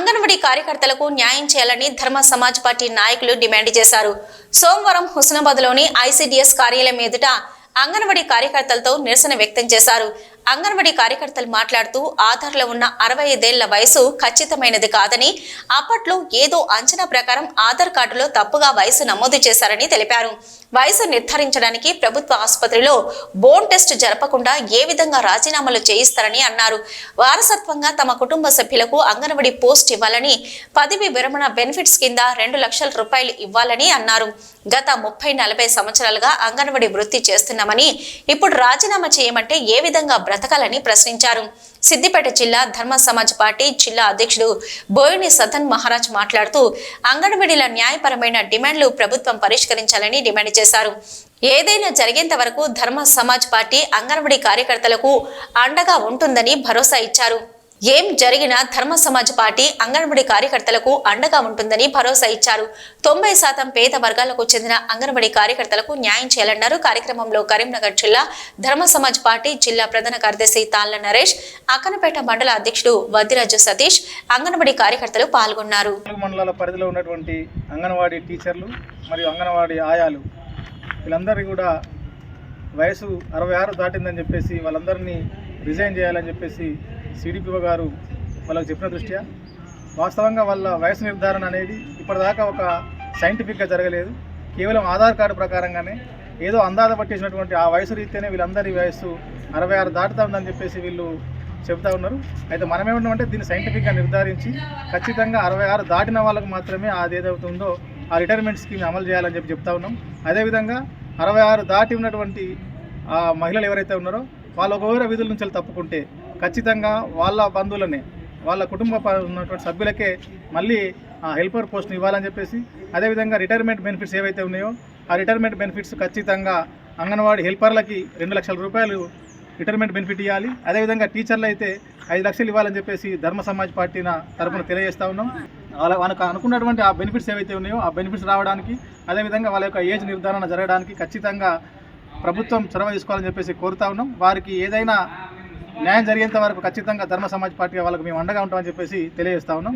అంగన్వాడీ కార్యకర్తలకు న్యాయం చేయాలని ధర్మ సమాజ్ పార్టీ నాయకులు డిమాండ్ చేశారు. సోమవారం హుస్నాబాద్లోని ఐసీడీఎస్ కార్యాలయం ఎదుట అంగన్వాడీ కార్యకర్తలతో నిరసన వ్యక్తం చేశారు. అంగన్వాడీ కార్యకర్తలు మాట్లాడుతూ ఆధార్లో ఉన్న 65 ఏళ్ల వయసు ఖచ్చితమైనది కాదని, అప్పట్లో ఏదో అంచనా ప్రకారం ఆధార్ కార్డులో తప్పుగా వయసు నమోదు చేశారని తెలిపారు. వయసు నిర్ధారించడానికి ప్రభుత్వ ఆసుపత్రిలో బోన్ టెస్ట్ జరపకుండా ఏ విధంగా రాజీనామాలు చేయిస్తారని అన్నారు. వారసత్వంగా తమ కుటుంబ సభ్యులకు అంగన్వాడీ పోస్ట్ ఇవ్వాలని, పదవి విరమణ బెనిఫిట్స్ కింద 2 లక్షల రూపాయలు ఇవ్వాలని అన్నారు. గత 30-40 సంవత్సరాలుగా అంగన్వాడీ వృత్తి చేస్తున్నామని, ఇప్పుడు రాజీనామా చేయమంటే ఏ విధంగా బ్రతకాలని ప్రశ్నించారు. సిద్దిపేట జిల్లా ధర్మ సమాజ్ పార్టీ జిల్లా అధ్యక్షుడు బోయిని సదన్ మహారాజ్ మాట్లాడుతూ అంగన్వాడీల న్యాయపరమైన డిమాండ్లు ప్రభుత్వం పరిష్కరించాలని డిమాండ్ చేశారు. ఏదైనా జరిగేంత వరకు ధర్మ సమాజ్ పార్టీ అంగన్వాడీ కార్యకర్తలకు అండగా ఉంటుందని భరోసా ఇచ్చారు. ఏం జరిగినా ధర్మ సమాజ్ పార్టీ అంగన్వాడీ కార్యకర్తలకు అండగా ఉంటుందని భరోసా ఇచ్చారు. 90% పేద వర్గాలకు చెందిన అంగన్వాడీ కార్యకర్తలకు న్యాయం చేయాలన్నారు. కార్యక్రమంలో కరీంనగర్ జిల్లా ధర్మ సమాజ్ పార్టీ జిల్లా ప్రధాన కార్యదర్శి తాళ్ల నరేష్, అక్కనపేట మండల అధ్యక్షుడు వద్దిరాజు సతీష్, అంగన్వాడీ కార్యకర్తలు పాల్గొన్నారు. మండలాల పరిధిలో ఉన్నటువంటి అంగన్వాడీ టీచర్లు మరియు అంగన్వాడీ ఆయాలు వీళ్ళందరికీ కూడా వయసు 66 దాటిందని చెప్పేసి వాళ్ళందరినీ రిజైన్ చేయాలని చెప్పేసి సిడిపిఓ గారు వాళ్ళకి చెప్పిన దృష్ట్యా వాస్తవంగా వాళ్ళ వయసు నిర్ధారణ అనేది ఇప్పటిదాకా ఒక సైంటిఫిక్గా జరగలేదు. కేవలం ఆధార్ కార్డు ప్రకారంగానే ఏదో అందాజ పట్టేసినటువంటి ఆ వయసు రీతినే వీళ్ళందరి వయసు 66 దాటుతుందని చెప్పేసి వీళ్ళు చెబుతూ ఉన్నారు. అయితే మనమేమంటామంటే దీన్ని సైంటిఫిక్గా నిర్ధారించి ఖచ్చితంగా 66 దాటిన వాళ్ళకు మాత్రమే అది ఏదవుతుందో ఆ రిటైర్మెంట్ స్కీమ్ అమలు చేయాలని చెప్తా ఉన్నాం. అదేవిధంగా 66 దాటి ఉన్నటువంటి ఆ మహిళలు ఎవరైతే ఉన్నారో వాళ్ళు ఒకవేళ విధుల నుంచి తప్పుకుంటే ఖచ్చితంగా వాళ్ళ బంధువులనే, వాళ్ళ కుటుంబ ఉన్నటువంటి సభ్యులకే మళ్ళీ హెల్పర్ పోస్ట్ని ఇవ్వాలని చెప్పేసి, అదేవిధంగా రిటైర్మెంట్ బెనిఫిట్స్ ఏవైతే ఉన్నాయో ఆ రిటైర్మెంట్ బెనిఫిట్స్ ఖచ్చితంగా అంగన్వాడీ హెల్పర్లకి 2 లక్షల రూపాయలు రిటైర్మెంట్ బెనిఫిట్ ఇవ్వాలి. అదేవిధంగా టీచర్లు అయితే 5 లక్షలు ఇవ్వాలని చెప్పేసి ధర్మ సమాజ్ పార్టీ తరఫున తెలియజేస్తూ ఉన్నాం. వాళ్ళకు అనుకున్నటువంటి ఆ బెనిఫిట్స్ ఏవైతే ఉన్నాయో ఆ బెనిఫిట్స్ రావడానికి, అదేవిధంగా వాళ్ళ యొక్క ఏజ్ నిర్ధారణ జరగడానికి ఖచ్చితంగా ప్రభుత్వం చొరవ తీసుకోవాలని చెప్పేసి కోరుతా ఉన్నాం. వారికి ఏదైనా న్యాయం జరిగేంత వరకు ఖచ్చితంగా ధర్మ సమాజ్ పార్టీ వాళ్ళకి మేము అండగా ఉంటామని చెప్పేసి తెలియజేస్తా ఉన్నాం.